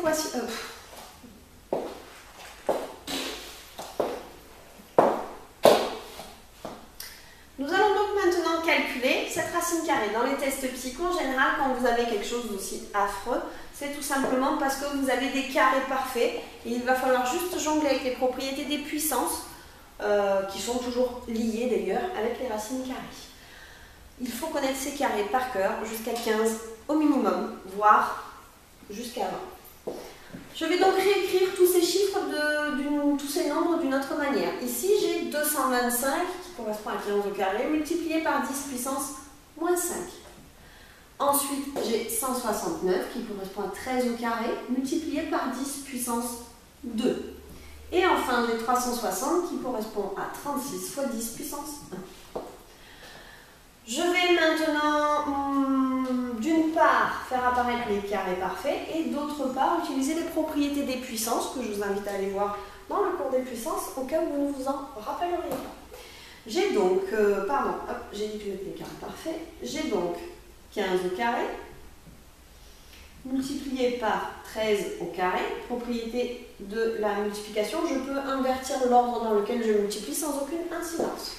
équation... Nous allons donc maintenant calculer cette racine carrée. Dans les tests psycho, en général, quand vous avez quelque chose d'aussi affreux, c'est tout simplement parce que vous avez des carrés parfaits et il va falloir juste jongler avec les propriétés des puissances qui sont toujours liées d'ailleurs avec les racines carrées. Il faut connaître ces carrés par cœur jusqu'à 15 au minimum, voire jusqu'à 20. Je vais donc réécrire tous ces chiffres, tous ces nombres d'une autre manière. Ici, j'ai 225 qui correspond à 15 au carré, multiplié par 10 puissance moins 5. Ensuite, j'ai 169 qui correspond à 13 au carré, multiplié par 10 puissance 2. Et enfin, j'ai 360 qui correspond à 36 fois 10 puissance 1. Je vais maintenant, d'une part, faire apparaître les carrés parfaits et d'autre part, utiliser les propriétés des puissances, que je vous invite à aller voir dans le cours des puissances, au cas où vous ne vous en rappelleriez pas. J'ai donc, j'ai dit que je mettais les carrés parfaits, j'ai donc 15 au carré, multiplié par 13 au carré, propriété de la multiplication, je peux invertir l'ordre dans lequel je multiplie sans aucune incidence.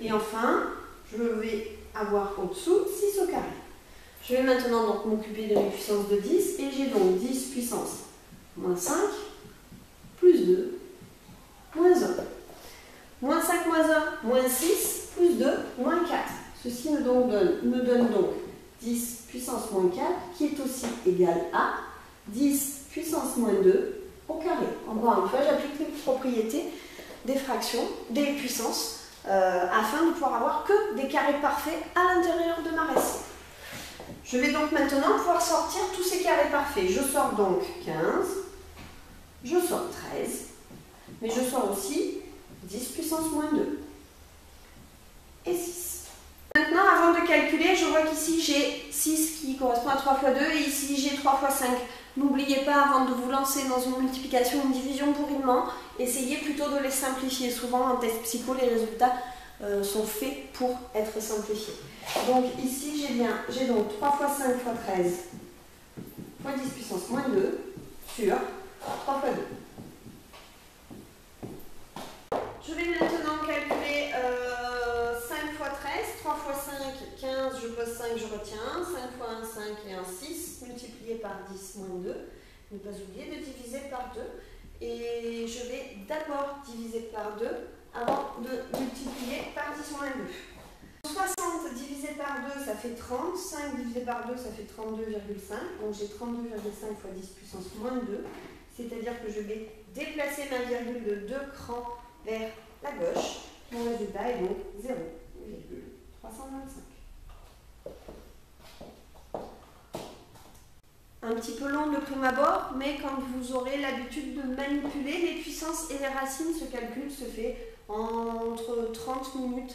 Et enfin, je vais avoir au-dessous 6 au carré. Je vais maintenant donc m'occuper de mes puissances de 10 et j'ai donc 10 puissance moins 5 plus 2 moins 1. Moins 5 moins 1 moins 6 plus 2 moins 4. Ceci me donne donc 10 puissance moins 4 qui est aussi égal à 10 puissance moins 2 au carré. Encore une fois, j'applique les propriétés des fractions, des puissances, afin de pouvoir avoir que des carrés parfaits à l'intérieur de ma racine. Je vais donc maintenant pouvoir sortir tous ces carrés parfaits. Je sors donc 15, je sors 13, mais je sors aussi 10 puissance moins 2 et 6. Maintenant, avant de calculer, je vois qu'ici j'ai 6 qui correspond à 3 fois 2 et ici j'ai 3 fois 5. N'oubliez pas, avant de vous lancer dans une multiplication ou une division bourrinement, essayez plutôt de les simplifier. Souvent, en test psycho, les résultats sont faits pour être simplifiés. Donc ici, j'ai donc 3 fois 5 fois 13 fois 10 puissance moins 2 sur 3 fois 2. Je vais maintenant calculer 5 fois 13, 3 fois 5, 15, je pose 5, je retiens, 5 fois 1, 5 et 1, 6, multiplié par 10 moins 2. Ne pas oublier de diviser par 2. Et je vais d'abord diviser par 2 avant de multiplier par 10 moins 2. 60 divisé par 2, ça fait 30. 5 divisé par 2, ça fait 32,5. Donc j'ai 32,5 fois 10 puissance moins 2. C'est-à-dire que je vais déplacer ma virgule de 2 crans vers la gauche. Mon résultat est donc 0,325. Un petit peu long de prime abord, mais quand vous aurez l'habitude de manipuler les puissances et les racines, ce calcul se fait entre 30 secondes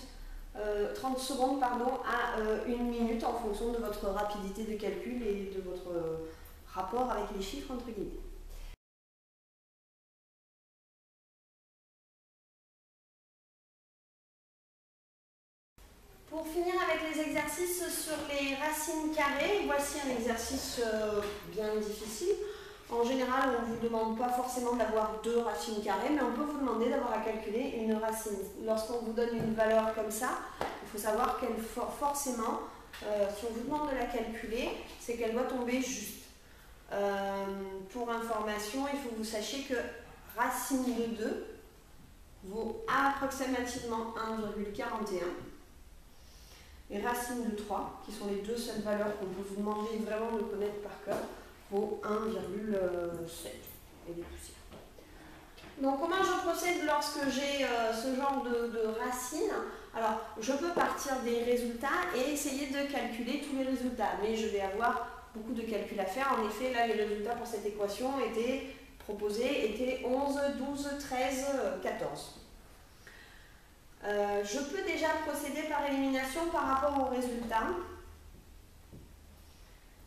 à 1 minute en fonction de votre rapidité de calcul et de votre rapport avec les chiffres entre guillemets. Pour finir avec les exercices sur les racines carrées, voici un exercice bien difficile. En général, on ne vous demande pas forcément d'avoir 2 racines carrées, mais on peut vous demander d'avoir à calculer une racine. Lorsqu'on vous donne une valeur comme ça, il faut savoir qu'elle forcément, si on vous demande de la calculer, c'est qu'elle doit tomber juste. Pour information, il faut que vous sachiez que racine de 2 vaut approximativement 1,41. Et racine de 3, qui sont les deux seules valeurs qu'on peut vous demander vraiment de connaître par cœur, vaut 1,7 et des poussières. Donc comment je procède lorsque j'ai ce genre de racines? Alors je peux partir des résultats et essayer de calculer tous les résultats, mais je vais avoir beaucoup de calculs à faire. En effet, là les résultats pour cette équation étaient 11, 12, 13, 14. Je peux déjà procéder par élimination par rapport aux résultats,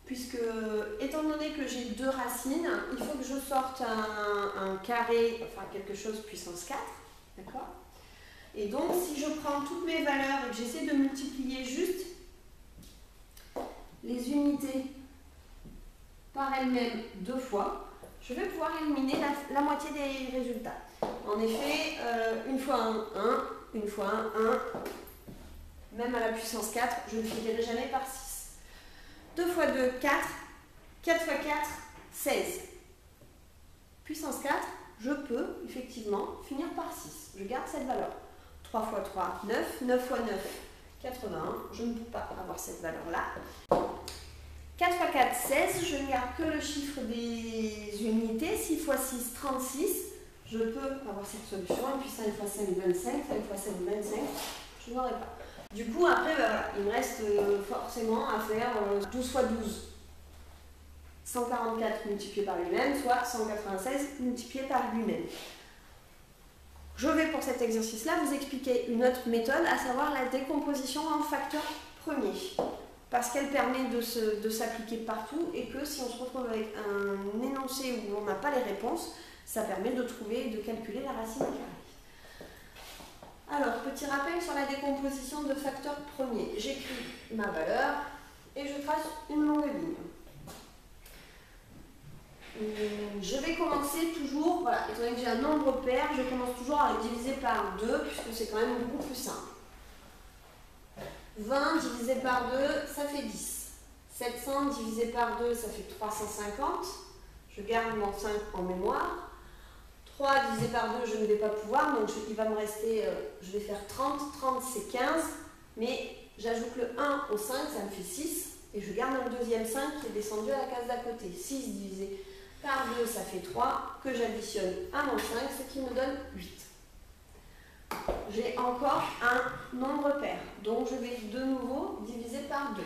puisque, étant donné que j'ai 2 racines, il faut que je sorte un carré, enfin quelque chose puissance 4, d'accord? Et donc, si je prends toutes mes valeurs et que j'essaie de multiplier juste les unités par elles-mêmes 2 fois, je vais pouvoir éliminer la moitié des résultats. En effet, une fois 1, 1, une fois 1, 1, même à la puissance 4, je ne finirai jamais par 6. 2 fois 2, 4, 4 fois 4, 16. Puissance 4, je peux effectivement finir par 6. Je garde cette valeur. 3 fois 3, 9, 9 fois 9, 81. Je ne peux pas avoir cette valeur-là. 4 fois 4, 16. Je ne garde que le chiffre des unités. 6 fois 6, 36. Je peux avoir cette solution. Et puis 5 fois 5, 25. 5 fois 5, 25. Je n'aurai pas. Du coup, après, voilà, il me reste forcément à faire 12 fois 12. 144 multiplié par lui-même, soit 196 multiplié par lui-même. Je vais pour cet exercice-là vous expliquer une autre méthode, à savoir la décomposition en facteurs premiers. Parce qu'elle permet de s'appliquer partout et que si on se retrouve avec un énoncé où on n'a pas les réponses, ça permet de trouver et de calculer la racine carrée. Alors, petit rappel sur la décomposition de facteurs premiers. J'écris ma valeur et je trace une longue ligne. Je vais commencer toujours, voilà, étant donné que j'ai un nombre pair, je commence toujours à le diviser par 2, puisque c'est quand même beaucoup plus simple. 20 divisé par 2, ça fait 10. 700 divisé par 2, ça fait 350. Je garde mon 5 en mémoire. 3 divisé par 2, je ne vais pas pouvoir, donc il va me rester, je vais faire 30. 30, c'est 15, mais j'ajoute le 1 au 5, ça me fait 6. Et je garde un deuxième 5 qui est descendu à la case d'à côté. 6 divisé par 2, ça fait 3, que j'additionne à mon 5, ce qui me donne 8. J'ai encore un nombre pair, donc je vais de nouveau diviser par 2.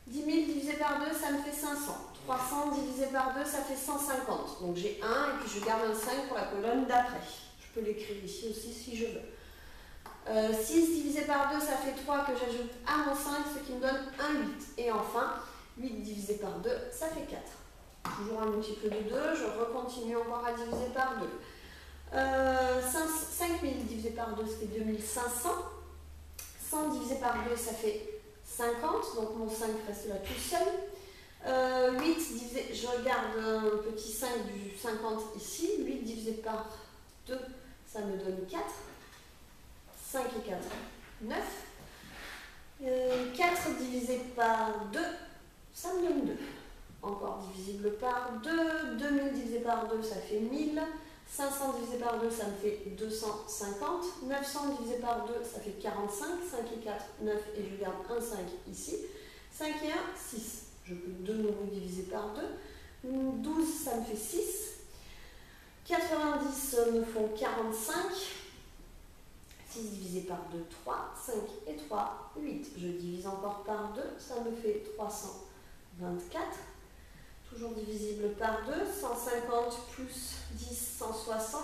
10 000 divisé par 2, ça me fait 500. 300 divisé par 2, ça fait 150. Donc j'ai 1 et puis je garde un 5 pour la colonne d'après. Je peux l'écrire ici aussi si je veux. 6 divisé par 2, ça fait 3 que j'ajoute à mon 5, ce qui me donne un 8. Et enfin, 8 divisé par 2, ça fait 4. Toujours un multiple de 2, je recontinue encore à diviser par 2. 5000 divisé par 2, ça fait 2500. 100 divisé par 2, ça fait 50, donc mon 5 reste là tout seul. 8 divisé, je regarde un petit 5 du 50 ici. 8 divisé par 2, ça me donne 4. 5 et 4, 9. 4 divisé par 2, ça me donne 2. Encore divisible par 2. 2000 divisé par 2, ça fait 1000. 500 divisé par 2, ça me fait 250. 900 divisé par 2, ça fait 45. 5 et 4, 9. Et je garde un 5 ici. 5 et 1, 6. Je peux de nouveau diviser par 2. 12, ça me fait 6. 90 me font 45. 6 divisé par 2, 3. 5 et 3, 8. Je divise encore par 2. Ça me fait 324. Toujours divisible par 2, 150 plus 10, 160,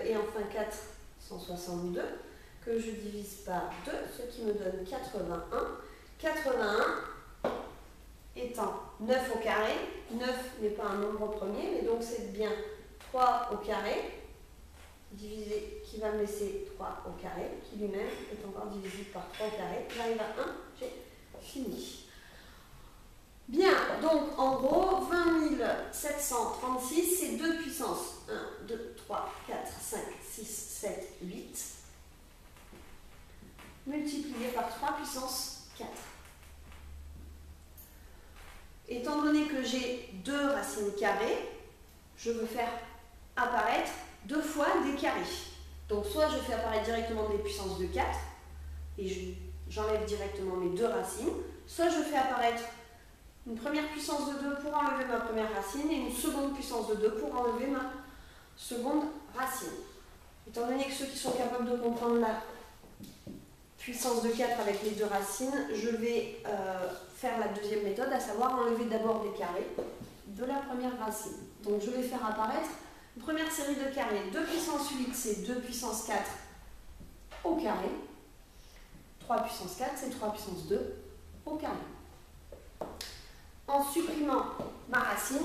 et enfin 4, 162, que je divise par 2, ce qui me donne 81. 81 étant 9 au carré, 9 n'est pas un nombre premier, mais donc c'est bien 3 au carré, divisé, qui va me laisser 3 au carré, qui lui-même est encore divisible par 3 au carré. J'arrive à 1, j'ai fini. Bien, donc en gros, 20 736, c'est 2 puissance 1, 2, 3, 4, 5, 6, 7, 8, multiplié par 3 puissance 4. Étant donné que j'ai 2 racines carrées, je veux faire apparaître 2 fois des carrés. Donc soit je fais apparaître directement des puissances de 4, et j'enlève directement mes 2 racines, soit je fais apparaître une première puissance de 2 pour enlever ma première racine et une seconde puissance de 2 pour enlever ma seconde racine. Étant donné que ceux qui sont capables de comprendre la puissance de 4 avec les 2 racines, je vais faire la deuxième méthode, à savoir enlever d'abord des carrés de la première racine. Donc je vais faire apparaître une première série de carrés. 2 puissance 8, c'est 2 puissance 4 au carré. 3 puissance 4, c'est 3 puissance 2 au carré. En supprimant ma racine,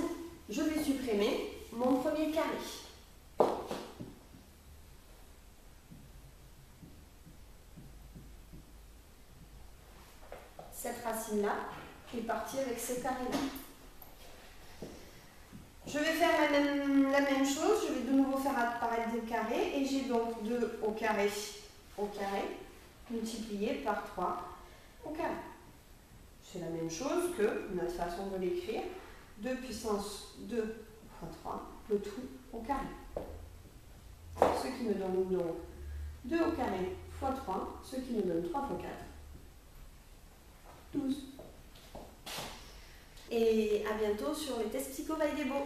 je vais supprimer mon premier carré. Cette racine-là est partie avec ce carré-là. Je vais faire la même chose, je vais de nouveau faire apparaître des carrés et j'ai donc 2 au carré multiplié par 3 au carré. C'est la même chose que notre façon de l'écrire, 2 puissance 2 fois 3, le tout au carré. Ce qui me donne donc 2 au carré fois 3, ce qui me donne 3 fois 4, 12. Et à bientôt sur les tests psycho by Debo.